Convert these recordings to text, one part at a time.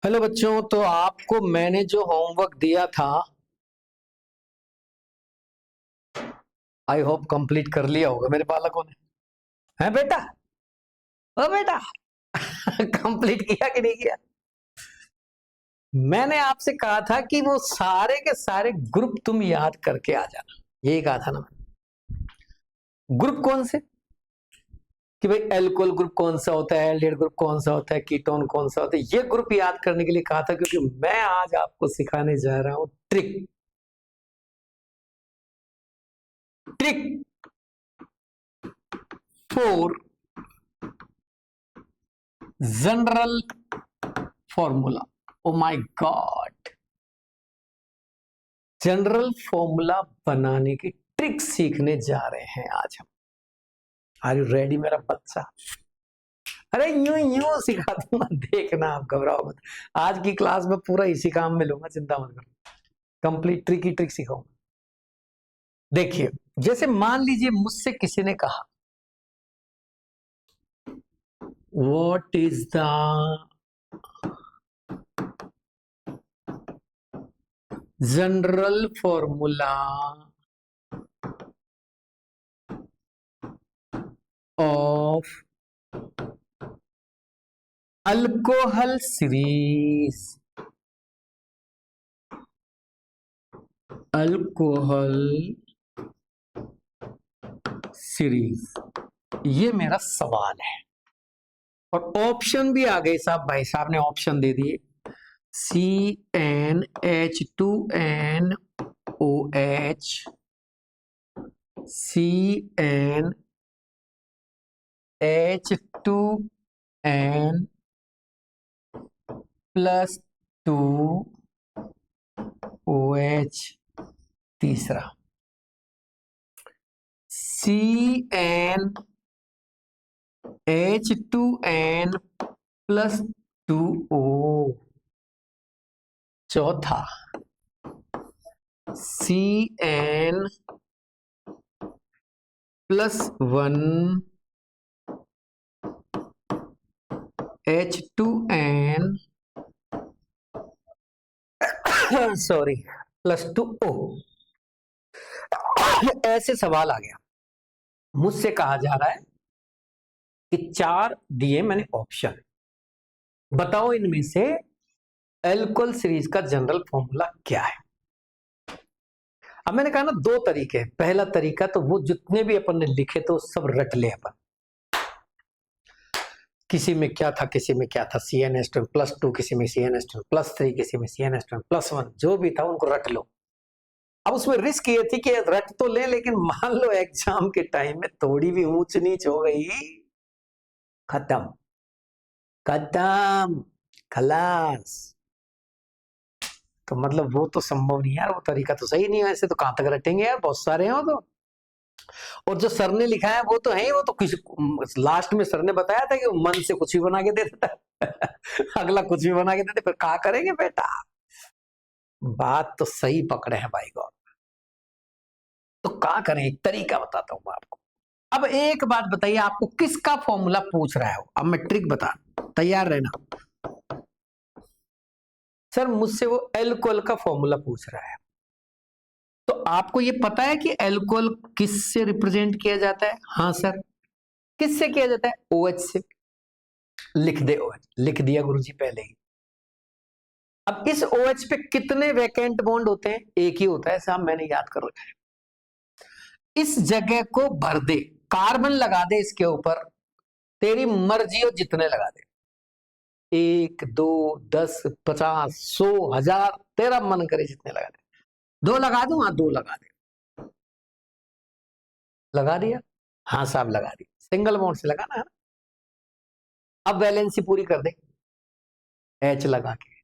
Hello बच्चों, तो आपको मैंने जो होमवर्क दिया था आई होप कंप्लीट कर लिया होगा मेरे बालकों ने। है बेटा? ओ बेटा कंप्लीट किया कि नहीं किया? मैंने आपसे कहा था कि वो सारे के सारे ग्रुप तुम याद करके आ जाना, यही कहा था ना। ग्रुप कौन से? कि भाई एल्कोहल ग्रुप कौन सा होता है, एल्डिहाइड ग्रुप कौन सा होता है, कीटोन कौन सा होता है, ये ग्रुप याद करने के लिए कहा था, क्योंकि मैं आज आपको सिखाने जा रहा हूं trick. Trick for general formula. Oh my God, general formula बनाने की ट्रिक सीखने जा रहे हैं आज हम। आर यू रेडी मेरा बच्चा? अरे यूं यूं सिखा दूंगा, देखना, आप घबराओ मत। आज की क्लास में पूरा इसी काम में लूंगा, चिंता मत करो। कंप्लीट ट्रिक ही ट्रिक सिखाऊंगा। देखिए, जैसे मान लीजिए मुझसे किसी ने कहा what is the general formula of alcohol series. Alcohol series, ये मेरा सवाल है। और ऑप्शन भी आ गए साहब, भाई साहब ने ऑप्शन दे दिए। CnH2nOH, CnH2n प्लस 2OH, तीसरा CnH2n प्लस 2O, चौथा Cn plus 1H2n sorry plus 2O। ऐसे सवाल आ गया, मुझसे कहा जा रहा है कि 4 दिए मैंने ऑप्शन, बताओ इनमें से अल्कोहल सीरीज का जनरल फॉर्मूला क्या है। अब मैंने कहा ना, 2 तरीके हैं। पहला तरीका तो वो जितने भी अपन ने लिखे तो सब रट ले अपन, किसी में क्या था, किसी में क्या था, CnH2 प्लस 2, किसी में CnH2 प्लस 3, किसी में CnH2 प्लस 1, जो भी था उनको रट लो। अब उसमें रिस्क ये थी कि रट तो ले, लेकिन मान लो एग्जाम के टाइम में थोड़ी भी ऊंच नीच हो गई, खत्म खत्म, खलास। तो मतलब वो तो संभव नहीं यार, वो तरीका तो सही नहीं है। ऐसे तो कहां तक रटेंगे यार, बहुत सारे हैं वो तो। और जो सर ने लिखा है वो तो है ही, वो तो किसी लास्ट में सर ने बताया था कि वो मन से कुछ भी बना के दे देता अगला कुछ भी बना के देते, फिर कहा करेंगे बेटा। बात तो सही पकड़े हैं भाई गौर। तो क्या करें, एक तरीका बताता हूं मैं आपको। अब एक बात बताइए, आपको किसका फॉर्मूला पूछ रहा है वो? अब मैं ट्रिक बता, तैयार रहना। सर मुझसे वो एल्कोहल का फॉर्मूला पूछ रहा है, तो आपको ये पता है कि एल्कोहल किससे रिप्रेजेंट किया जाता है? हाँ सर। किससे किया जाता है? OH से। लिख दे OH, लिख दिया गुरुजी पहले ही। अब इस OH पे कितने वैकेंट बॉन्ड होते हैं? एक ही होता है साहब, मैंने याद कर रखा है। इस जगह को भर दे, कार्बन लगा दे इसके ऊपर, तेरी मर्जी हो जितने लगा दे, 1 2 10 50 100 1000, तेरा मन करे जितने लगा दे। 2 लगा दूं? हाँ 2 लगा दे। लगा दिया? हाँ साहब लगा दिया, सिंगल बॉन्ड से लगाना है। अब वैलेंसी पूरी कर दे, H लगा के,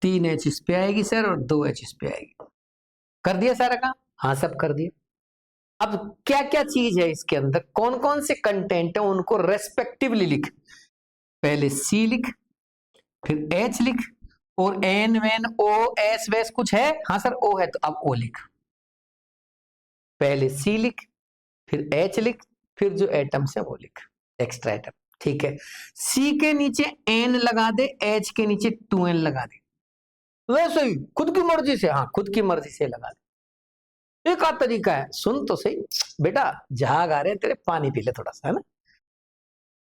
3 H इस पे आएगी सर और 2 H इस पे आएगी। कर दिया सारा काम? हाँ सब कर दिया। अब क्या क्या चीज है इसके अंदर, कौन कौन से कंटेंट है, उनको रेस्पेक्टिवली लिख। पहले C लिख, फिर H लिख, और N वेन O S वैस कुछ है? हाँ सर O है, तो अब O लिख। पहले C लिख, फिर H लिख, फिर जो एटम्स है वो लिख, एक्स्ट्रा एटम। ठीक है, C के नीचे N लगा दे, H के नीचे 2N लगा दे, वैसे ही खुद की मर्जी से, हाँ खुद की मर्जी से लगा दे। एक आध तरीका है, सुन तो सही बेटा, झाग आ रहे तेरे, पानी पी ले थोड़ा सा, है ना।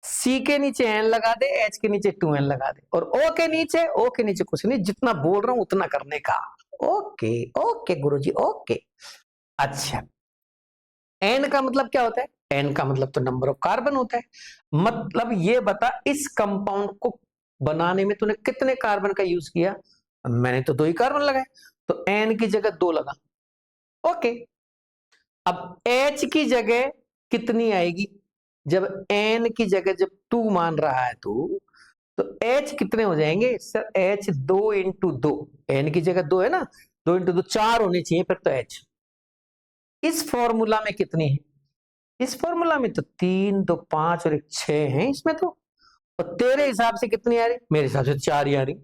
C के नीचे N लगा दे, H के नीचे 2N लगा दे, और O के नीचे कुछ नहीं, जितना बोल रहा हूं उतना करने का। ओके ओके गुरुजी ओके। अच्छा, N का मतलब क्या होता है? N का मतलब तो नंबर ऑफ कार्बन होता है। मतलब ये बता, इस कंपाउंड को बनाने में तूने कितने कार्बन का यूज किया? मैंने तो 2 ही कार्बन लगाए, तो N की जगह 2 लगा। ओके, अब H की जगह कितनी आएगी? जब N की जगह जब 2 मान रहा है तू, तो H कितने हो जाएंगे? सर H 2 इंटू 2, N की जगह 2 है ना, 2 इंटू 2 4 होने चाहिए फिर तो H। इस फॉर्मूला में कितनी है? इस फॉर्मूला में तो 3 2 5 और 1 6 है इसमें तो। और तेरे हिसाब से कितनी आ रही? मेरे हिसाब से 4 ही आ रही।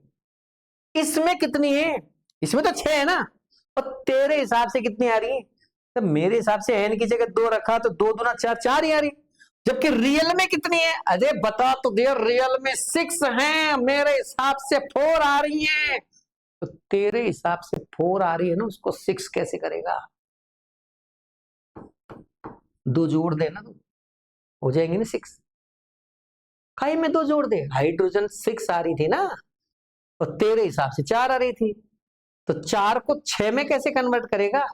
इसमें कितनी है? इसमें तो 6 है ना, और तेरे हिसाब से कितनी आ रही है? तो मेरे हिसाब से N की जगह 2 रखा तो 2 दूना 4, 4 ही आ रही। जबकि रियल में कितनी है? अरे बता तो दे, रियल में 6 हैं, मेरे हिसाब से 4 आ रही हैं। तो तेरे हिसाब से 4 आ रही है ना, उसको 6 कैसे करेगा? 2 जोड़ देना, तो हो जाएंगे ना 6। खाई में 2 जोड़ दे, हाइड्रोजन 6 आ रही थी ना, और तेरे हिसाब से 4 आ रही थी, तो 4 को 6 में कैसे कन्वर्ट करेगा?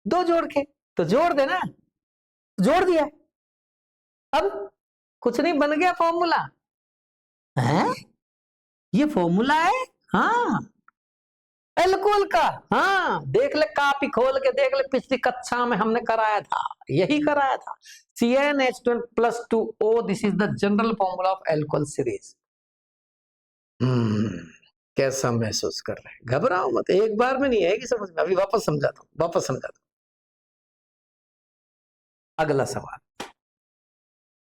2 जोड़ के, तो जोड़ देना, जोड़ दिया। अब कुछ नहीं, बन गया फॉर्मूला है, ये फॉर्मूला है। हाँ, एल्कोहल का। हाँ देख ले, कापी खोल के देख ले, पिछली कक्षा में हमने कराया था, यही कराया था। CnH12+2O, this is the general formula of alcohol series. कैसा महसूस कर रहे हैं? घबराओ मत, एक बार में नहीं आएगी समझ में, अभी वापस समझाता हूं, अगला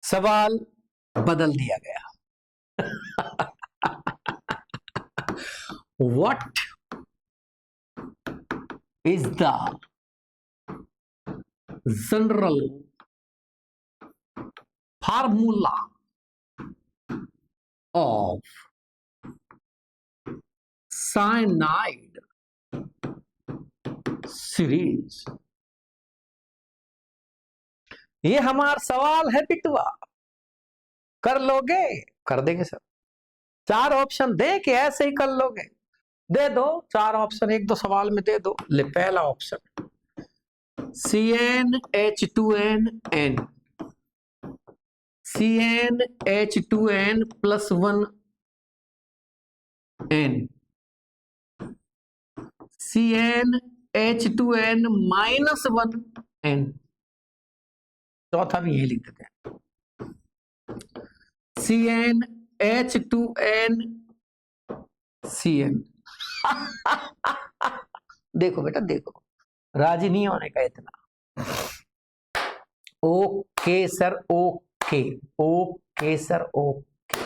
सवाल बदल दिया गया। What is the general formula of cyanide series? ये हमारा सवाल है बिटवा, कर लोगे? कर देंगे सर। 4 ऑप्शन दे के ऐसे ही कर लोगे? दे दो 4 ऑप्शन, 1-2 सवाल में दे दो। ले, पहला ऑप्शन CnH2n, CnH2n+1n, CnH2n-1n, चौथा भी यही लिख देते हैं, CnH2n-Cn। देखो बेटा देखो, राजी नहीं होने का इतना। Okay sir okay, okay sir okay,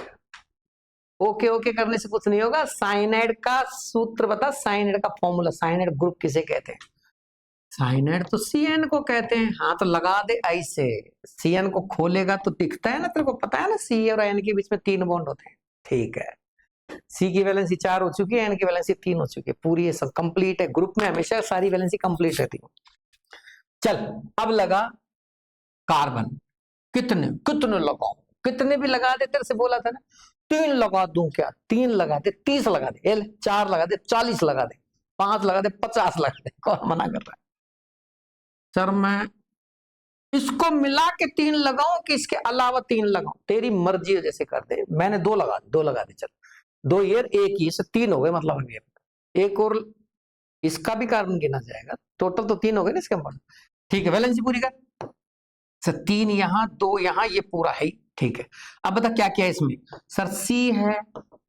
okay okay करने से कुछ नहीं होगा। साइनाइड का सूत्र बता, साइनाइड का फॉर्मूला, साइनाइड ग्रुप किसे कहते हैं? साइनाइड तो Cn को कहते हैं। हाँ तो लगा दे ऐसे, Cn को खोलेगा तो दिखता है ना, तेरे को पता है ना, C और N के बीच में 3 बॉन्ड होते हैं। ठीक है, C की वैलेंसी 4 हो चुकी है, N की वैलेंसी 3 हो चुकी है, पूरी ये सब कंप्लीट है। ग्रुप में हमेशा सारी वैलेंसी कंप्लीट रहती है। चल अब लगा कार्बन, कितने कितने लगाओ, कितने भी लगा दे, तेरे से बोला था ना 3 लगा दूं क्या? 3 लगा दे, 30 लगा दे, 4 लगा दे, 40 लगा दे, 5 लगा दे, 50 लगा दे, कौन मना कर रहा है? सर मैं इसको मिला के 3 लगाऊं कि इसके अलावा 3 लगाऊं? तेरी मर्जी है, जैसे कर दे। मैंने 2 लगा दे, 2 लगा दे, चल 2 ये 1 ही, इससे 3 हो गए। मतलब एक और इसका भी कार्बन गिना जाएगा, टोटल तो 3 हो गए ना इसके अंदर। ठीक है, वैलेंसी पूरी कर सर, 3 यहां 2 यहां, ये पूरा है। ठीक है, अब बता क्या क्या है इसमें? सर C है,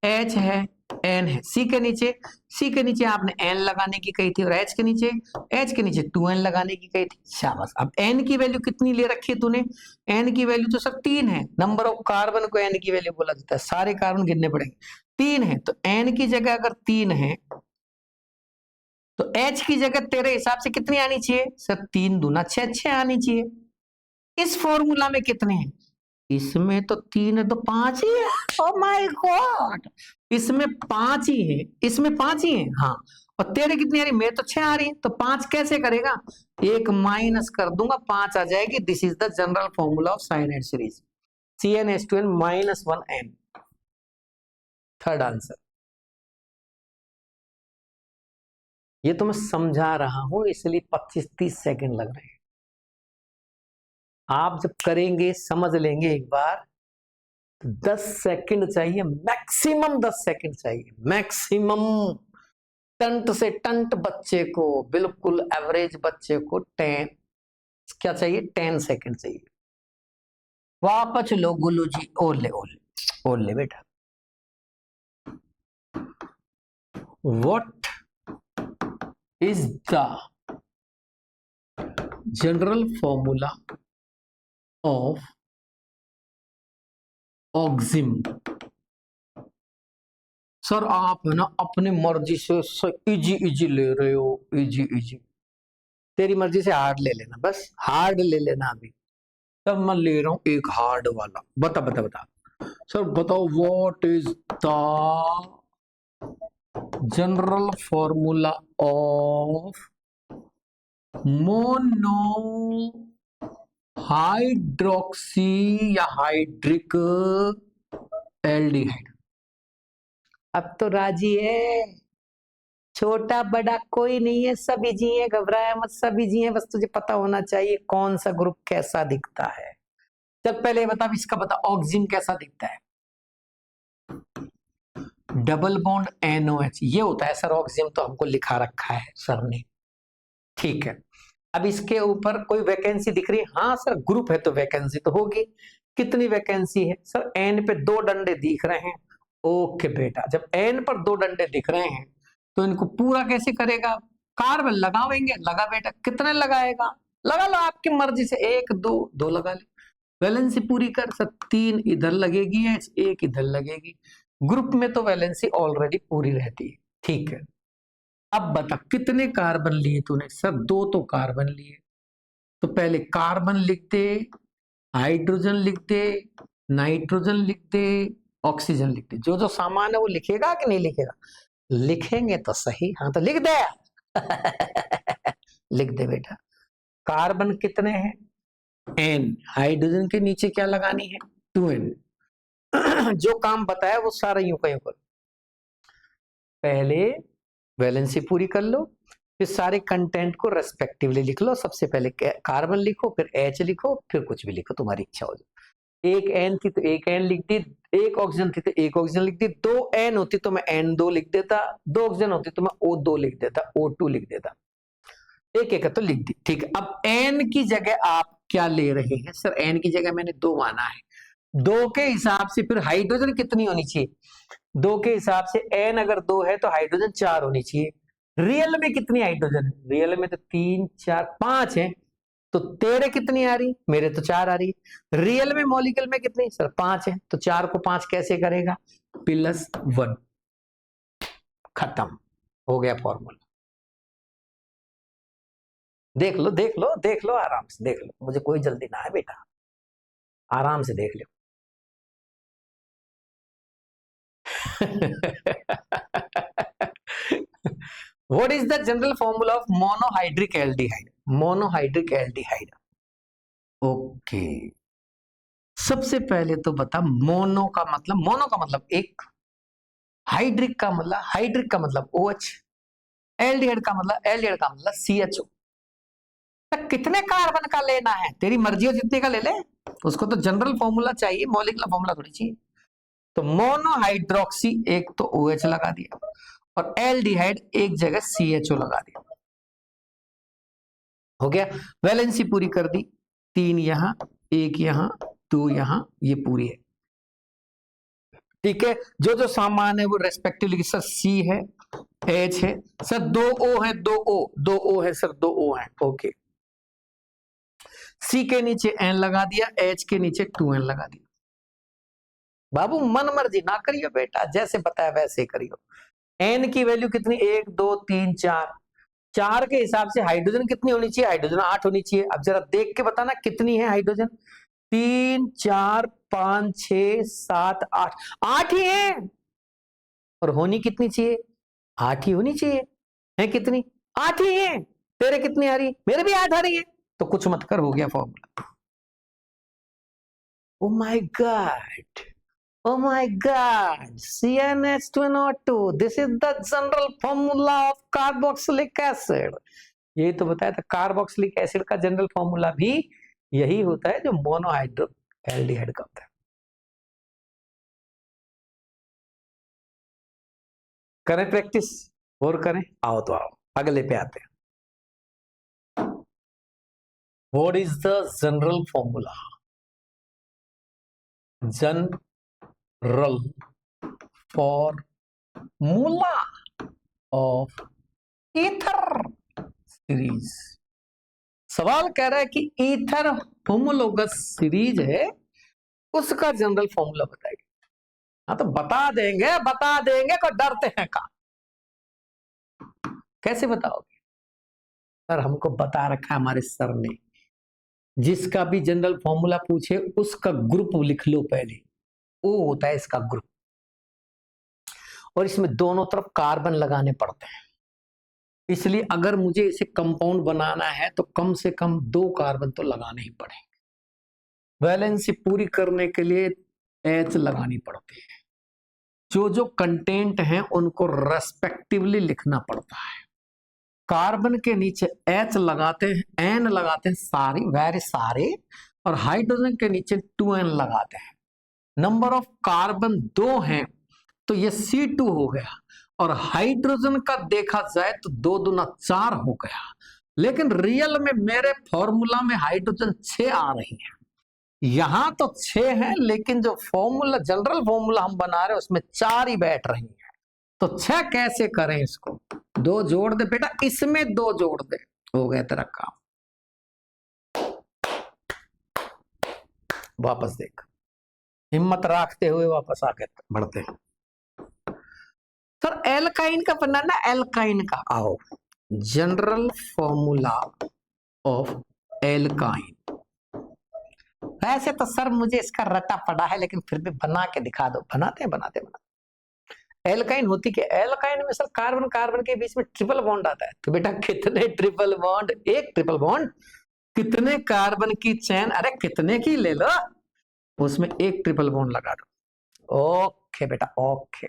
H है, N है। C के नीचे आपने N लगाने की कही थी, और H के नीचे 2N लगाने की कही थी। शाबाश। अब N की वैल्यू कितनी ले रखी है तूने? N की वैल्यू तो सर 3 है। नंबर ऑफ कार्बन को N की वैल्यू बोला जाता है, सारे कार्बन गिनने पड़ेंगे। 3 है तो N की जगह अगर 3 है तो H की जगह तेरे हिसाब से कितनी आनी चाहिए? सर 3 दूना 6, 6 आनी चाहिए। इस फॉर्मूला में कितने हैं? इसमें तो 3 है तो 5 ही है। ओह माय गॉड, इसमें 5 ही है, इसमें 5 ही है। हाँ, और तेरे कितनी आ रही, मेरे तो 6 आ रही है, तो 5 कैसे करेगा, एक माइनस कर दूंगा, 5 आ जाएगी। This is the general formula of cyanide series, CnH2n -1n। Third answer. ये तो मैं समझा रहा हूं इसलिए 25-30 सेकंड लग रहे हैं। आप जब करेंगे समझ लेंगे एक बार, तो 10 सेकंड चाहिए, मैक्सिमम 10 सेकंड चाहिए, मैक्सिमम। टंट से टंट बच्चे को, बिल्कुल एवरेज बच्चे को 10 क्या चाहिए, 10 सेकंड चाहिए। वापस लो गुल्लू जी, ओले ओले ओले बेटा। What is the general formula of oxime. Sir आप है ना अपनी मर्जी से इजी इजी ले रहे हो, इजी इजी। तेरी मर्जी से हार्ड ले लेना, बस हार्ड ले लेना अभी। तब मैं ले रहा हूं एक हार्ड वाला। बता बता बता सर, बताओ what is the general formula of mono hydroxy या हाइड्रिक एल्डिहाइड। अब तो राजी है, छोटा बड़ा कोई नहीं है, सब इजी है, घबराया मत, सब इजी है, बस तुझे पता होना चाहिए कौन सा ग्रुप कैसा दिखता है। चल पहले बता, इसका बता, ऑक्सिन कैसा दिखता है। डबल बॉन्ड NOH, ये होता है सर ऑक्सिन, तो हमको लिखा रखा है सर ने, ठीक है। अब इसके ऊपर कोई वैकेंसी दिख रही है, हाँ सर ग्रुप है तो वैकेंसी तो होगी। कितनी वैकेंसी है सर, N पे 2 डंडे दिख रहे हैं। ओके बेटा, जब N पर 2 डंडे दिख रहे हैं तो इनको पूरा कैसे करेगा, कार्बन लगावेंगे। लगा बेटा, कितने लगाएगा, लगा लो आपकी मर्जी से, 1 2 2 लगा ले। वैलेंसी पूरी कर सर, 3 इधर लगेगी, 1 इधर लगेगी। ग्रुप में तो वैलेंसी ऑलरेडी पूरी रहती है, ठीक है। अब बता कितने कार्बन लिए तूने, सर 2 तो कार्बन लिए, तो पहले कार्बन लिख दे, हाइड्रोजन लिख दे, नाइट्रोजन लिख दे, ऑक्सीजन लिख दे। जो जो सामान है वो लिखेगा कि नहीं लिखेगा, लिखेंगे तो सही। हाँ तो लिख दे लिख दे बेटा। कार्बन कितने हैं, N। हाइड्रोजन के नीचे क्या लगानी है, 2N। जो काम बताया वो सारा यूं का यूं कर, पहले वैलेंसी पूरी कर लो, फिर सारे कंटेंट को रेस्पेक्टिवली लिख लो। सबसे पहले कार्बन लिखो, फिर H लिखो, फिर कुछ भी लिखो, तुम्हारी इच्छा हो जाए। 1 N थी तो 1 N लिख दी, 1 ऑक्सीजन थी तो 1 ऑक्सीजन लिख दी, 2 N होती तो मैं N2 लिख देता, 2 ऑक्सीजन होती तो मैं O2 लिख देता, O2 लिख देता। एक एक तो लिख दी, ठीक है। अब N की जगह आप क्या ले रहे हैं, सर N की जगह मैंने 2 माना है। 2 के हिसाब से फिर हाइड्रोजन कितनी होनी चाहिए, 2 के हिसाब से N अगर 2 है तो हाइड्रोजन 4 होनी चाहिए। रियल में कितनी हाइड्रोजन है, रियल में तो 3 4 5 है, तो तेरे कितनी आ रही, मेरे तो 4 आ रही। रियल में मॉलिक्यूल में कितनी, सर 5 है, तो 4 को 5 कैसे करेगा, +1। खत्म हो गया फॉर्मूला। देख लो देख लो देख लो, आराम से देख लो, मुझे कोई जल्दी ना है बेटा, आराम से देख लो। What is the general formula of monohydric aldehyde? Monohydric aldehyde. Okay, सबसे पहले तो बता, मोनो का मतलब एक, हाइड्रिक का मतलब OH, एल्डिहाइड का मतलब CHO। तो कितने कार्बन का लेना है, तेरी मर्जी हो जितने का ले ले, उसको तो जनरल फॉर्मूला चाहिए, मॉलिक्यूलर फॉर्मूला थोड़ी चाहिए। तो मोनोहाइड्रोक्सी एक तो OH लगा दिया, और एल्डिहाइड एक जगह CHO लगा दिया, हो गया। वैलेंसी पूरी कर दी, 3 यहां, 1 यहां, 2 यहां, ये पूरी है, ठीक है। जो जो सामान है वो रेस्पेक्टिवली, सर C है, H है, सर 2 O है, 2 O है सर, 2 O है, ओके। C के नीचे N लगा दिया, H के नीचे 2N लगा दिया। बाबू मन मर्जी ना करियो बेटा, जैसे बताया वैसे करियो। N की वैल्यू कितनी, 1 2 3 4, 4 के हिसाब से हाइड्रोजन कितनी होनी चाहिए, हाइड्रोजन 8 होनी चाहिए। अब जरा देख के बताना कितनी है हाइड्रोजन, 3 4 5 6 7 8, 8 ही है। और होनी कितनी चाहिए? 8 ही होनी चाहिए। है कितनी? 8 ही है। तेरे कितनी आ रही? मेरे भी 8 आ रही है। तो कुछ मत कर, हो गया formula. Oh my God, oh my god, CnH2NO2, this is the general formula of carboxylic acid। यही तो बताया था, कार्बोक्सिलिक एसिड का जनरल फॉर्मूला भी यही होता है जो मोनोहाइड्रो एल्डिहाइड का होता है। करें प्रैक्टिस और करें? आओ तो आओ, अगले पे आते हैं। What is the general formula? General formula of ether series. सवाल कह रहा है कि ईथर होमोलोगस सीरीज है, उसका जनरल फॉर्मूला बताइए। हाँ तो बता देंगे, को डरते हैं का? कैसे बताओगे? सर हमको बता रखा है हमारे सर ने, जिसका भी जनरल फॉर्मूला पूछे उसका ग्रुप लिख लो पहले, वो होता है इसका ग्रुप। और इसमें दोनों तरफ कार्बन लगाने पड़ते हैं, इसलिए अगर मुझे इसे कंपाउंड बनाना है तो कम से कम 2 कार्बन तो लगाने ही पड़ेंगे। वैलेंसी पूरी करने के लिए H लगानी पड़ती है। जो कंटेंट हैं उनको रेस्पेक्टिवली लिखना पड़ता है। कार्बन के नीचे H लगाते हैं, N लगाते हैं सारी, वेरी सारे, और हाइड्रोजन के नीचे 2N लगाते हैं। नंबर ऑफ कार्बन 2 हैं तो ये C2 हो गया, और हाइड्रोजन का देखा जाए तो 2 दूना 4 हो गया। लेकिन रियल में मेरे फॉर्मूला में हाइड्रोजन 6 आ रही है। यहां तो 6 है, लेकिन जो फॉर्मूला जनरल फॉर्मूला हम बना रहे हैं उसमें 4 ही बैठ रही है। तो 6 कैसे करें? इसको 2 जोड़ दे बेटा, इसमें 2 जोड़ दे, हो गया तेरा काम। वापस देख, हिम्मत रखते हुए वापस आगे बढ़ते हैं। सर एल्काइन का बनाना, एल्काइन का। आओ, जनरल फॉर्मूला ऑफ एल्काइन। वैसे तो सर मुझे इसका रटा पड़ा है, लेकिन फिर भी बना के दिखा दो। बनाते एल्काइन होती क्या? एल्काइन में सर कार्बन कार्बन के बीच में ट्रिपल बॉन्ड आता है। तो बेटा कितने ट्रिपल बॉन्ड? एक ट्रिपल बॉन्ड। कितने कार्बन की चेन? अरे कितने की ले लो, उसमें एक ट्रिपल बॉन्ड लगा दो। ओके बेटा, ओके,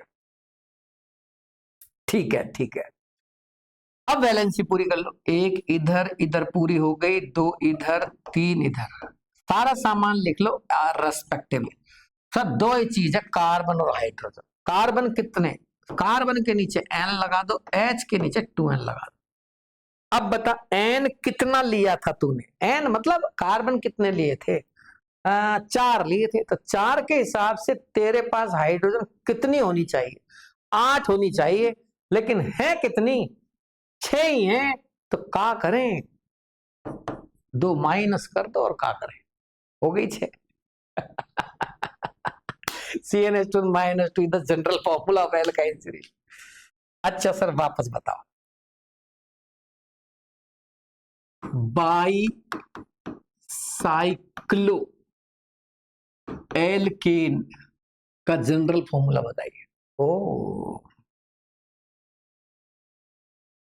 ठीक है। अब वैलेंसी पूरी कर लो। 1 इधर पूरी हो गई, 2 इधर, 3 इधर। सारा सामान लिख लो रेस्पेक्टिवली। सर 2 ही चीज है, कार्बन और हाइड्रोजन। कार्बन कितने? कार्बन के नीचे N लगा दो, H के नीचे 2N लगा दो। अब बता N कितना लिया था तूने? N मतलब कार्बन कितने लिए थे? 4 लिए थे। तो 4 के हिसाब से तेरे पास हाइड्रोजन कितनी होनी चाहिए? 8 होनी चाहिए, लेकिन है कितनी? 6 ही है। तो क्या करें? 2 माइनस कर दो और क्या करें? हो गई 6। CnH2 -2 the general formula of alkyne series. अच्छा सर वापस बताओ। बाई साइक्लो एल्केन का जनरल फॉर्मूला बताइए। ओ,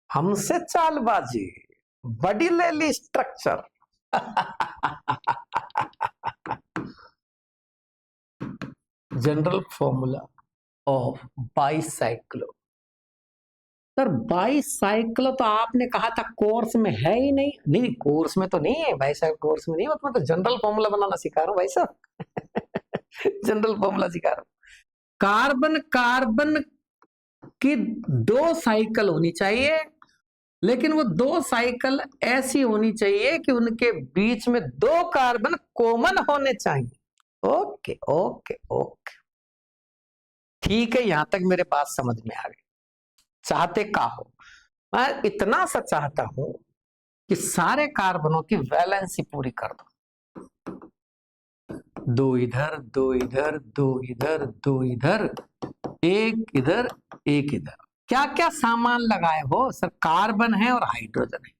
हमसे चालबाजी, बड़ी ले ली structure. General formula of bicyclo. Sir bicyclo तो आपने कहा था कोर्स में है ही नहीं। नहीं कोर्स में तो नहीं है भाई साहब, कोर्स में नहीं है। मैं तो जनरल फॉर्मूला बनाना सिखा रहा हूं भाई साहब। जनरल फॉर्मूला सिखा रहा हूं। कार्बन कार्बन की 2 साइकिल होनी चाहिए, लेकिन वो 2 साइकिल ऐसी होनी चाहिए कि उनके बीच में 2 कार्बन कॉमन होने चाहिए। ओके ओके ओके, ठीक है, यहां तक मेरे बात समझ में आ गई। चाहते का हो? मैं इतना सा चाहता हूं कि सारे कार्बनों की वैलेंसी पूरी कर दो। 2 इधर, 2 इधर, 2 इधर, 2 इधर, 1 इधर, 1 इधर। क्या क्या सामान लगाए हो? सर कार्बन है और हाइड्रोजन है।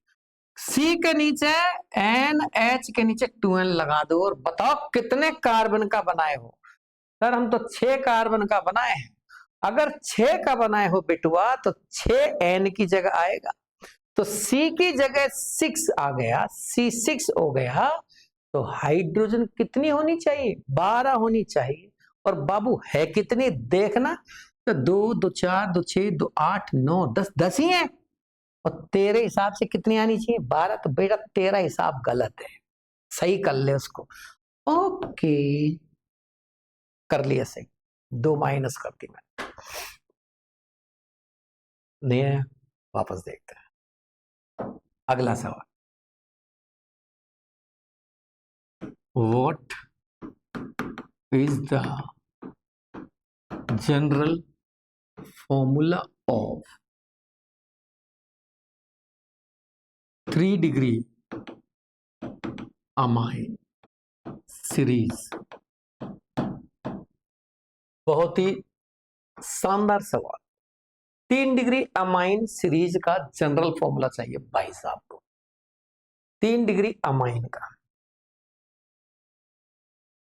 सी के नीचे NH के नीचे 2N लगा दो और बताओ कितने कार्बन का बनाए हो। सर हम तो 6 कार्बन का बनाए हैं। अगर 6 का बनाए हो बेटुआ तो 6N की जगह आएगा, तो C की जगह 6 आ गया, C6 हो गया। तो हाइड्रोजन कितनी होनी चाहिए? 12 होनी चाहिए। और बाबू है कितनी देखना, तो 2 2 4 2 6 2 8 9 10, 10 ही है। और तेरे हिसाब से कितनी आनी चाहिए? 12। तो बेटा तेरा हिसाब गलत है, सही कर ले उसको। ओके कर लिया सही, 2 माइनस कर दी मैं। नहीं है, वापस देखते हैं अगला सवाल। What is the general formula of 3 degree amine series? बहुत ही शानदार सवाल। 3 डिग्री अमाइन सीरीज का जनरल फॉर्मूला चाहिए भाई साहब को। 3 डिग्री अमाइन का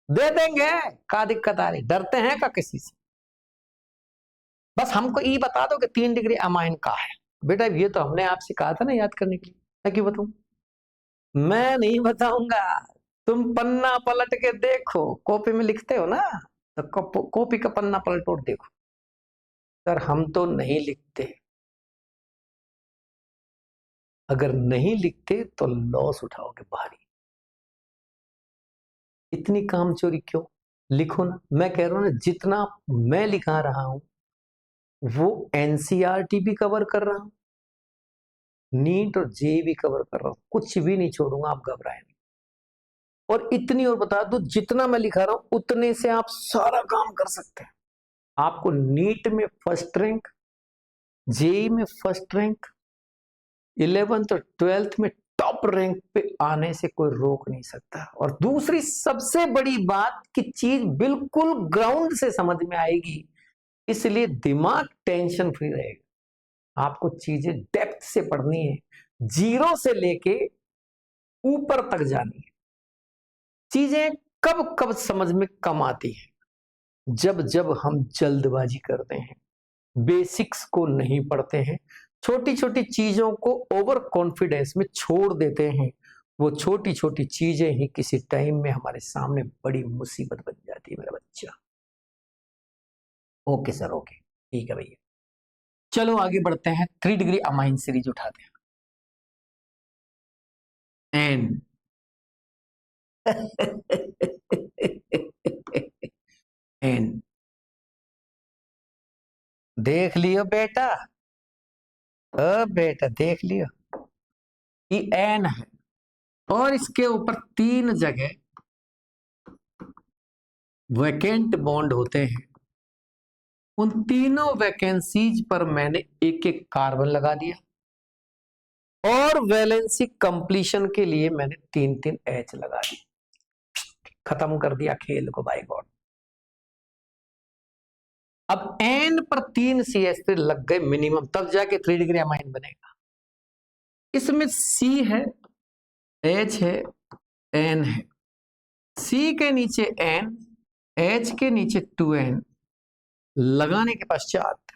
दे देंगे, क्या दिक्कत आ रही? डरते हैं का किसी से? बस हमको ये बता दो कि 3 डिग्री अमाइन का है। बेटा ये तो हमने आपसे कहा था ना याद करने के लिए, मैं क्यों बताऊं? मैं नहीं बताऊंगा, तुम पन्ना पलट के देखो, कॉपी में लिखते हो ना, तो कॉपी का पन्ना पलटो और देखो। सर हम तो नहीं लिखते, अगर नहीं लिखते तो लॉस उठाओगे भारी। इतनी काम चोरी क्यों? लिखो ना। मैं कह रहा हूं ना, जितना मैं लिखा रहा हूं वो एनसीईआरटी भी कवर कर रहा हूं, नीट और जे भी कवर कर रहा हूं, कुछ भी नहीं छोड़ूंगा, आप घबराए नहीं। और इतनी और बता दो, जितना मैं लिखा रहा हूं उतने से आप सारा काम कर सकते हैं। आपको नीट में फर्स्ट रैंक, जेई में फर्स्ट रैंक, 11th और 12th में टॉप रैंक पे आने से कोई रोक नहीं सकता। और दूसरी सबसे बड़ी बात कि चीज बिल्कुल ग्राउंड से समझ में आएगी, इसलिए दिमाग टेंशन फ्री रहेगा। आपको चीजें डेप्थ से पढ़नी है, जीरो से लेके ऊपर तक जानी है। चीजें कब कब समझ में कम आती है? जब जब हम जल्दबाजी करते हैं, बेसिक्स को नहीं पढ़ते हैं, छोटी छोटी चीजों को ओवर कॉन्फिडेंस में छोड़ देते हैं। वो छोटी छोटी चीजें ही किसी टाइम में हमारे सामने बड़ी मुसीबत बन जाती है मेरा बच्चा। ओके सर, ओके ठीक है भैया। चलो आगे बढ़ते हैं, 3 डिग्री अमाइन सीरीज उठाते हैं। एन एन देख लियो बेटा, बेटा देख लियो, ये एन है और इसके ऊपर 3 जगह वैकेंट बॉन्ड होते हैं। उन तीनों वैकेंसीज पर मैंने एक एक कार्बन लगा दिया और वैलेंसी कंप्लीशन के लिए मैंने 3 H लगा दिए। खत्म कर दिया खेल को बाय गॉड। अब N पर 3 CH3 लग गए मिनिमम, तब जाके 3 डिग्री अमाइन बनेगा। इसमें C है, H है, N है। C के नीचे N, H के नीचे 2N लगाने के पश्चात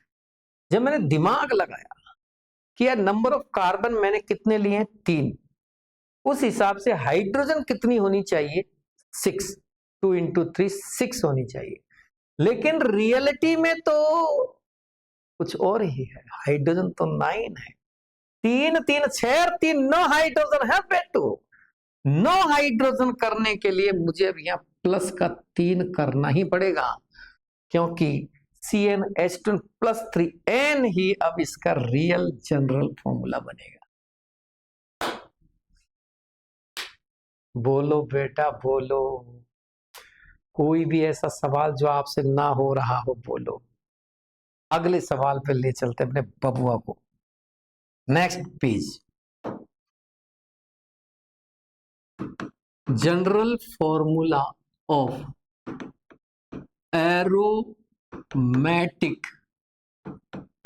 जब मैंने दिमाग लगाया कि यार नंबर ऑफ कार्बन मैंने कितने लिए? 3, उस हिसाब से हाइड्रोजन कितनी होनी चाहिए? 6, 2 इंटू 3 6 होनी चाहिए। लेकिन रियलिटी में तो कुछ और ही है, हाइड्रोजन तो 9 है। 3 3 6 और 3 9 हाइड्रोजन है बेटू। 9 हाइड्रोजन करने के लिए मुझे अब यहाँ प्लस का 3 करना ही पड़ेगा, क्योंकि CnH2 प्लस 3N ही अब इसका रियल जनरल फॉर्मूला बनेगा। बोलो बेटा बोलो, कोई भी ऐसा सवाल जो आपसे ना हो रहा हो बोलो। अगले सवाल पे ले चलते अपने बबुआ को। Next page, general formula of aromatic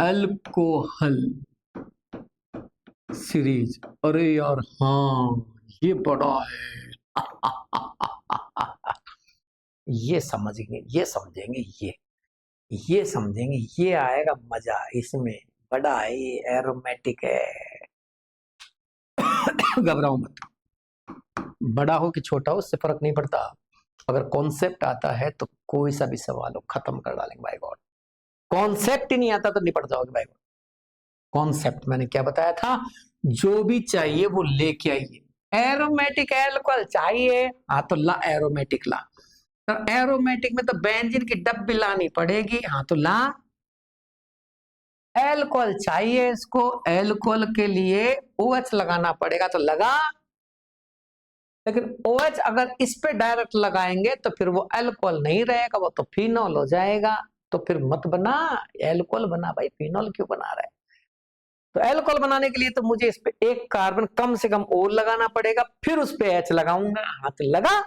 alcohol series. अरे यार हाँ, ये बड़ा है। ये समझेंगे, ये समझेंगे, ये समझेंगे, ये आएगा मजा इसमें। बड़ा है ये, एरोमेटिक है। घबराओ मत, बड़ा हो कि छोटा हो उससे फर्क नहीं पड़ता। अगर कॉन्सेप्ट आता है तो कोई सा भी सवाल हो खत्म कर डालेंगे भाई गॉड। कॉन्सेप्ट ही नहीं आता तो निपट जाओगे भाई गॉड। कॉन्सेप्ट मैंने क्या बताया था, जो भी चाहिए वो लेके आइए। एरोमेटिक एल्कोहल चाहिए, हाँ तो ला एरोमेटिक ला। तो एरोमेटिक में तो बेंजीन की डब्बी लानी पड़ेगी, हाँ तो ला। एल्कोहल चाहिए इसको, एल्कोहल के लिए OH लगाना पड़ेगा तो लगा। लेकिन OH अगर इस पे डायरेक्ट लगाएंगे तो फिर वो अल्कोहल नहीं रहेगा, वो तो फिनॉल हो जाएगा। तो फिर मत बना, एल्कोहल बना भाई, फिनॉल क्यों बना रहा है। तो एल्कोहल बनाने के लिए तो मुझे इस पे एक कार्बन कम से कम और लगाना पड़ेगा, फिर उस पे H लगाऊंगा, हाथ लगा।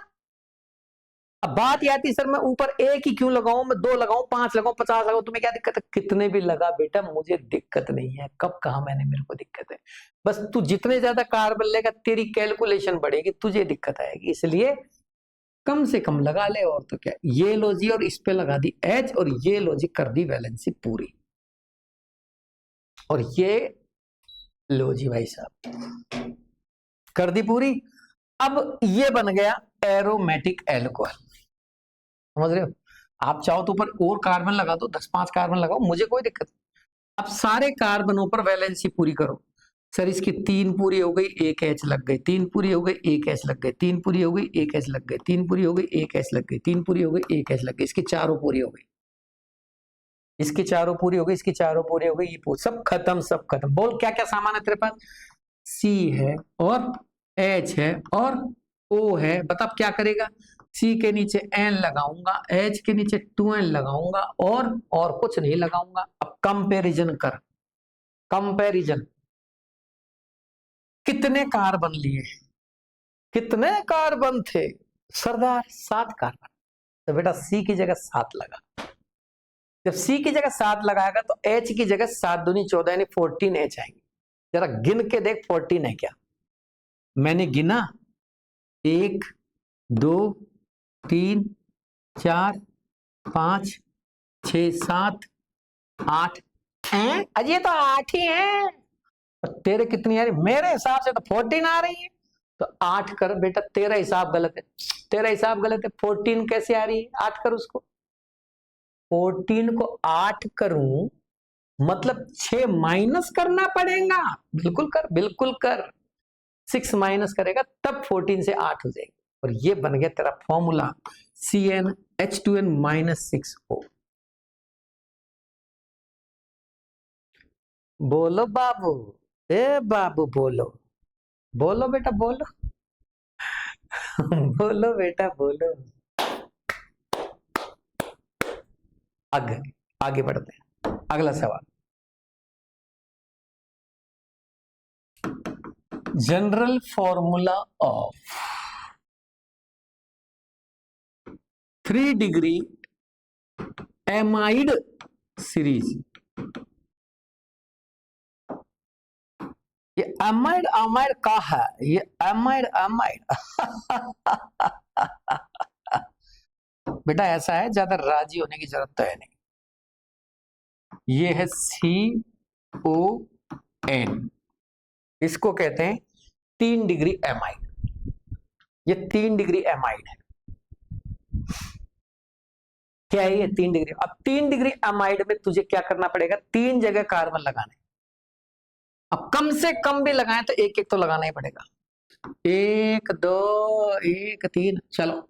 अब बात ये आती सर मैं ऊपर एक ही क्यों लगाऊं, मैं 2 लगाऊं, 5 लगाऊं, 50 लगाऊं, तुम्हें क्या दिक्कत है। कितने भी लगा बेटा, मुझे दिक्कत नहीं है। कब कहा मैंने मेरे को दिक्कत है। बस तू जितने ज्यादा कार्बन लेगा तेरी कैलकुलेशन बढ़ेगी, तुझे दिक्कत आएगी। इसलिए कम से कम लगा ले। और तो क्या, ये लो जी और इस पे लगा दी H, और ये लो जी कर दी वैलेंसी पूरी। और ये लो जी भाई साहब कर दी पूरी। अब ये बन गया एरोमेटिक एल्कोहल। समझ रहे हो। आप चाहो तो ऊपर और कार्बन लगा दो, 10-5 कार्बन लगाओ, मुझे कोई दिक्कत नहीं। अब सारे कार्बनों पर वैलेंसी पूरी करो। सर इसकी 3 पूरी हो गई, एक H लग गई, 3 पूरी हो गई, एक H लग गई, 3 पूरी हो गई, एक H लग गई, 3 पूरी हो गई, एक H लग गई, 3 पूरी हो गई, एक H लग गई। इसकी चारों पूरी हो गई, इसकी चारों पूरी हो गई, इसकी चारों पूरी हो गई, ये सब खत्म, सब खत्म। बोल क्या क्या सामान है तेरे पास। C है और H है और O है। बता क्या करेगा। C के नीचे N लगाऊंगा, H के नीचे 2N लगाऊंगा, और कुछ नहीं लगाऊंगा। अब कंपैरिजन कर, कंपैरिजन। कितने कार्बन लिए, कितने कार्बन थे सरदार, 7 कार्बन। तो बेटा C की जगह 7 लगा। जब C की जगह 7 लगाएगा तो H की जगह 7 दूनी 14 यानी 14 H आएंगे। जरा गिन के देख 14 है क्या। मैंने गिना 1 2 3 4 5 6 7 8। अजय तो 8 ही है। तेरे कितनी आ रही, मेरे हिसाब से तो 14 आ रही है। तो 8 कर बेटा, तेरा हिसाब गलत है, तेरा हिसाब गलत है। 14 कैसे आ रही है, 8 कर उसको। 14 को 8 करूं मतलब 6 माइनस करना पड़ेगा। बिल्कुल कर, बिल्कुल कर। 6 माइनस करेगा तब 14 से 8 हो जाएगी। और ये बन गया तेरा फॉर्मूला CnH2n -6O। बोलो बाबू, ए बाबू बोलो, बोलो बेटा बोलो। बोलो बेटा बोलो। आगे, आगे बढ़ते हैं। अगला सवाल, general formula of 3 degree amide series. ये अमाइड, अमाइड का है ये, अमाइड अमाइड। बेटा ऐसा है, ज्यादा राजी होने की जरूरत तो है नहीं। ये है CON, इसको कहते हैं 3 डिग्री एमाइड। ये 3 डिग्री एमाइड है। क्या है ये 3 डिग्री। अब 3 डिग्री एमाइड में तुझे क्या करना पड़ेगा, 3 जगह कार्बन लगाने। अब कम से कम भी लगाए तो एक एक तो लगाना ही पड़ेगा। 1 2 1 3 चलो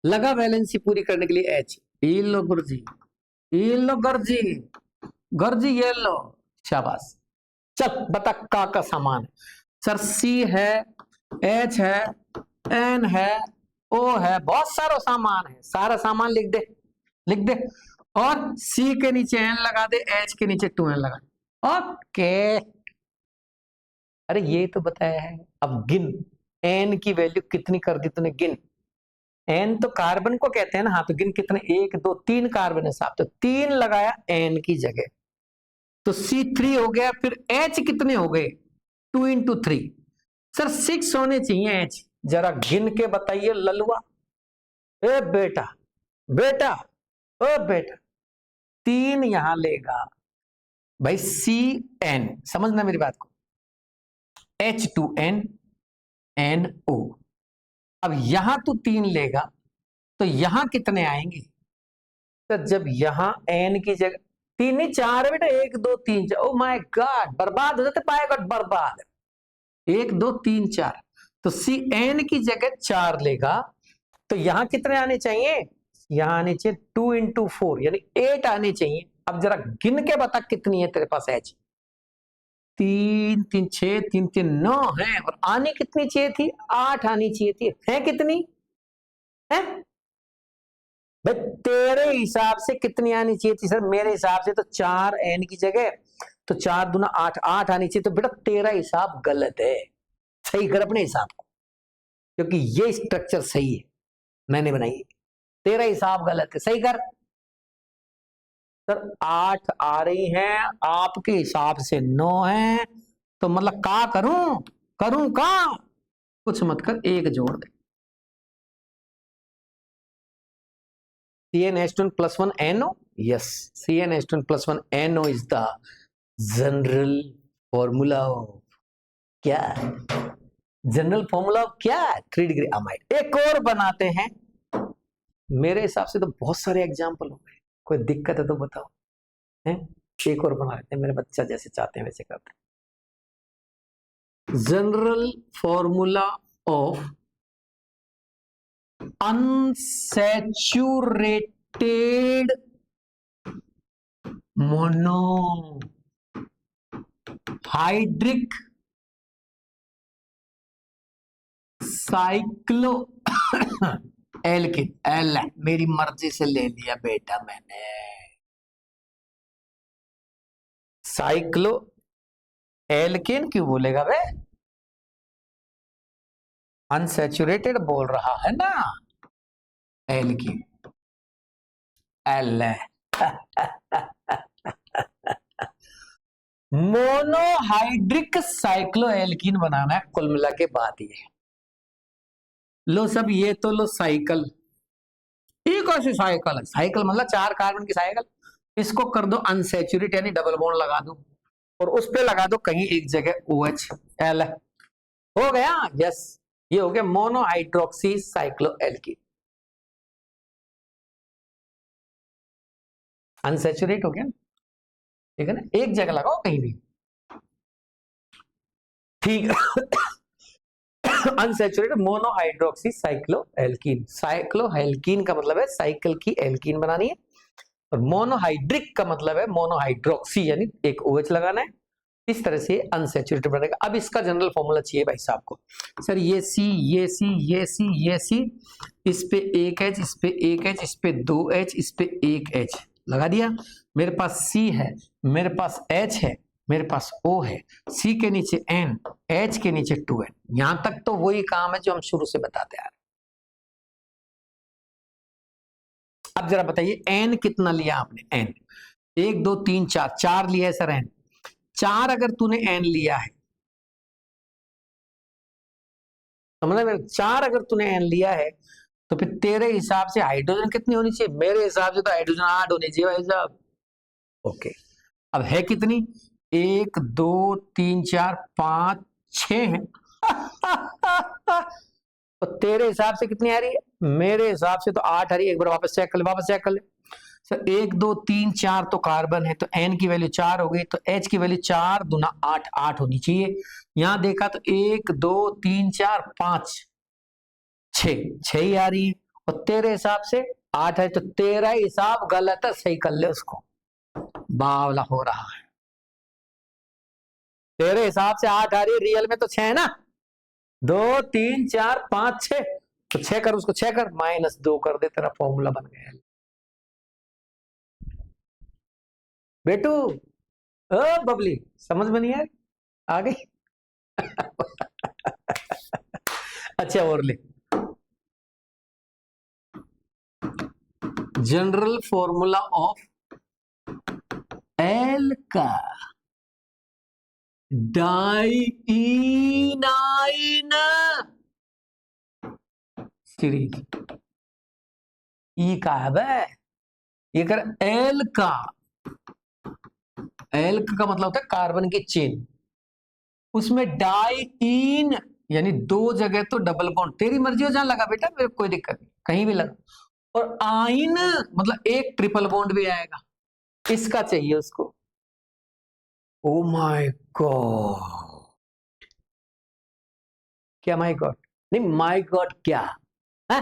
लगा वैलेंसी पूरी करने के लिए H। ये लो गुरुजी, ये लो गुरुजी, गुरुजी ये लो, शाबाश। चल बता का सामान है। सर C है, H है, N है, O है, बहुत सारा सामान है। सारा सामान लिख दे, लिख दे। और C के नीचे N लगा दे, H के नीचे 2N लगा दे। ओके, अरे ये तो बताया है। अब गिन, N की वैल्यू कितनी कर दी तूने, गिन। N तो कार्बन को कहते हैं ना, हाँ तो गिन कितने, 1 2 3 कार्बन है साहब, तो 3 लगाया N की जगह, तो C3 हो गया। फिर H कितने हो गए, 2 × 3। सर 6 होने चाहिए H, जरा गिन के बताइए ललुआ। ए बेटा बेटा ओ बेटा, 3 यहां लेगा भाई, CN, समझना मेरी बात को, H2N NO। अब यहां तू 3 लेगा तो यहां कितने आएंगे? तो जब यहां N की जगह 3 नहीं 4 है बेटा, 1 2 3 4, ओ माय गॉड, बर्बाद हो जाते पाएगा, बर्बाद। 1 2 3 4, तो CN की जगह 4 लेगा तो यहां कितने आने चाहिए? यहां आने चाहिए 2 × 4 यानी 8 आने चाहिए। अब जरा गिन के बता कितनी है तेरे पास H? 3 3 6 3 3 9 है, और आनी कितनी चाहिए थी? 8 आनी चाहिए थी, है कितनी है भाई? तेरे हिसाब से कितनी आनी चाहिए थी? सर मेरे हिसाब से तो 4 N की जगह, तो 4 दूना 8, 8 आनी चाहिए। तो बेटा तेरा हिसाब गलत है, सही कर अपने हिसाब को, क्योंकि ये स्ट्रक्चर सही है, मैंने बनाई, तेरा हिसाब गलत है, सही कर। सर 8 आ रही हैं, आपके हिसाब से 9 है, तो मतलब का करूं? करूं का? कुछ मत कर, 1 जोड़ दे। CnH2n + 1 NO, yes, CnH2n + 1 NO is the general formula of क्या? जनरल फॉर्मूला ऑफ क्या? 3 डिग्री अमाइड। एक और बनाते हैं, मेरे हिसाब से तो बहुत सारे एग्जाम्पल हो गए, कोई दिक्कत है तो बताओ, है? एक और बना लेते हैं, मेरे बच्चा जैसे चाहते हैं वैसे करते हैं। General formula of unsaturated monohydric cyclo alkene. एल मेरी मर्जी से ले लिया बेटा मैंने, साइक्लो एल्किन क्यों बोलेगा बे? अनसैचुरेटेड बोल रहा है ना, एल्किन। एल मोनोहाइड्रिक साइक्लो एल्किन बनाना है, कुल मिला के बात ये। लो सब ये तो लो साइकिल, एक ऐसी साइकिल है, साइकिल मतलब 4 कार्बन की साइकिल, इसको कर दो अनसैचुरेट यानी डबल बॉन्ड लगा दो, और उस पे लगा दो कहीं एक जगह OH, L हो गया। यस, ये हो गया मोनोहाइड्रोक्सी साइक्लो एल्किन, अनसैचुरेट हो गया, ठीक है ना, एक जगह लगाओ कहीं भी, ठीक। Unsaturated monohydroxy cyclo alkene, cyclo alkene का मतलब है साइकिल की एल्कीन बनानी है, और मोनोहाइड्रिक का मतलब है मोनोहाइड्रोक्सी यानी एक OH लगाना है। इस तरह से अनसैचुरेटेड बनेगा। अब इसका जनरल फॉर्मूला चाहिए भाई साहब को। सर ये C, ये C, ये C, ये C, इस पे 1 H, इस पे 1 H, इस पे 2 H, इस पे 1 H लगा दिया। मेरे पास C है, मेरे पास H है, मेरे पास O है, C के नीचे N, H के नीचे 2N। यहां तक तो वही काम है जो हम शुरू से बताते आ रहे। अब जरा बताइए N कितना लिया आपने? N 1 2 3 4, 4 लिया है सर N। 4 अगर तूने N लिया है, मतलब 4 अगर तूने N लिया है, तो फिर तेरे हिसाब से हाइड्रोजन कितनी होनी चाहिए? मेरे हिसाब से तो हाइड्रोजन 8 होनी चाहिए भाई साहब। ओके, अब है कितनी? 1 2 3 4 5 6 है। तो तेरे हिसाब से कितनी आ रही है? मेरे हिसाब से तो 8 आ रही है। एक बार वापस चेक कर ले, वापस चेक कर ले। सर 1 2 3 4 तो कार्बन है, तो N की वैल्यू 4 हो गई, तो H की वैल्यू 4 दूना 8, 8 होनी चाहिए। यहां देखा तो 1 2 3 4 5 6, 6 ही आ रही है, और तेरे हिसाब से 8 है, तो तेरा हिसाब गलत है, सही कर ले उसको। बावला हो रहा है, तेरे हिसाब से 8 आ रही है, रियल में तो 6 है ना। 2 3 4 5 6, तो 6 कर, उसको 6 कर, -2 कर दे, तेरा फॉर्मूला बन गया। बेटू ओ बबली, समझ में नहीं है? आ गई? अच्छा और ले, जनरल फॉर्मूला ऑफ एल का, डाइइनाइन सीरीज। ई का है बे, ये कर एल का मतलब होता है कार्बन की चेन, उसमें डाइइन यानी दो जगह तो डबल बॉन्ड, तेरी मर्जी हो जहां लगा बेटा, मेरे कोई दिक्कत नहीं, कहीं भी लगा। और आइन मतलब एक ट्रिपल बॉन्ड भी आएगा, इसका चाहिए उसको। ओ माय गॉड, क्या माय गॉड नहीं, माय गॉड क्या है?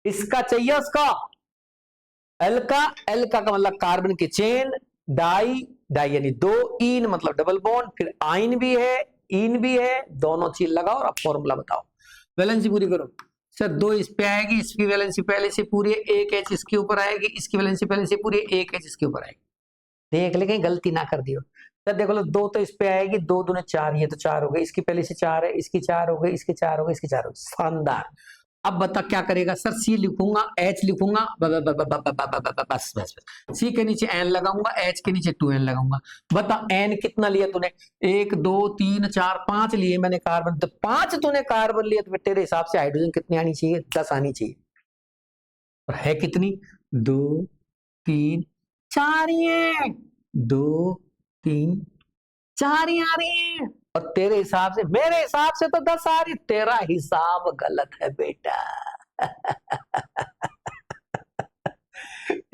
इसका चाहिए उसका, एल का मतलब कार्बन की चेन, डाई यानी दो, इन मतलब डबल बॉन्ड, फिर आइन भी है, इन भी है, दोनों चीज लगाओ और आप फॉर्मूला बताओ, वैलेंसी पूरी करो। सर दो इस पे आएगी, इसकी वैलेंसी पहले से पूरी है, एक एच इसके ऊपर आएगी, इसकी वैलेंसी पहले से पूरी है, एक एच इसके ऊपर आएगी। देख ले कहीं गलती ना कर दियो। सर देखो लो, दो तो इस पे आएगी, दो दूने चार, ये तो चार हो गई, इसकी पहले से चार है, इसकी चार हो गई, इसकी चार हो गई, इसकी चार हो गई, शानदार। अब बता क्या करेगा? सर सी लिखूंगा, एच लिखूंगा, बस बस बस, सी के नीचे एन लगाऊंगा, एच के नीचे 2n लगाऊंगा। बता एन कितना लिया तूने? 1 2 3 4 5 लिए मैंने कार्बन, तो 5 तूने कार्बन लिया, तो तेरे हिसाब से हाइड्रोजन कितनी आनी चाहिए? 10 आनी चाहिए। और है कितनी? 2 3 4 ही है, 2 3 4 ही आ रही है। और तेरे हिसाब से, मेरे हिसाब से तो 10 आ रही, तेरा हिसाब गलत है बेटा।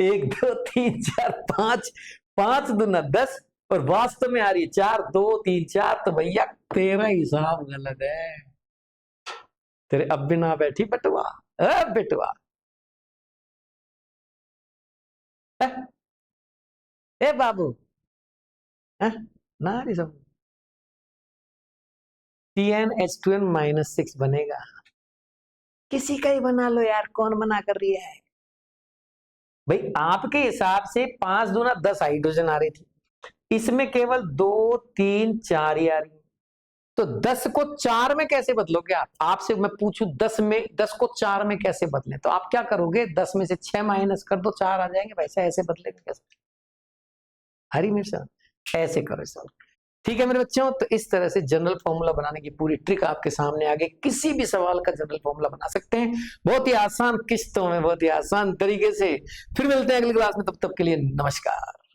1 2 3 4 5, 5 दूना 10, और वास्तव में आ रही है 4 2 3 4, तो भैया तेरा हिसाब गलत है। तेरे अब भी ना बैठी बटवा, बेटवा ए बाबू, ना सब CnH2n-6 बनेगा। किसी का ही बना लो यार, कौन मना कर रही है भाई? आपके हिसाब से 5 दूना 10 हाइड्रोजन आ रही थी, इसमें केवल 2 3 4 ही आ रही है, तो 10 को 4 में कैसे बदलोगे आप? आपसे मैं पूछूं 10 को 4 में कैसे बदलें, तो आप क्या करोगे? 10 में से 6 माइनस कर दो, 4 आ जाएंगे, वैसे ऐसे बदलेंगे कैसे? हरी मिर्च ऐसे करो सब। ठीक है मेरे बच्चों, तो इस तरह से जनरल फॉर्मूला बनाने की पूरी ट्रिक आपके सामने आ गई। किसी भी सवाल का जनरल फॉर्मूला बना सकते हैं, बहुत ही आसान किस्तों में, बहुत ही आसान तरीके से। फिर मिलते हैं अगली क्लास में, तब तक के लिए नमस्कार।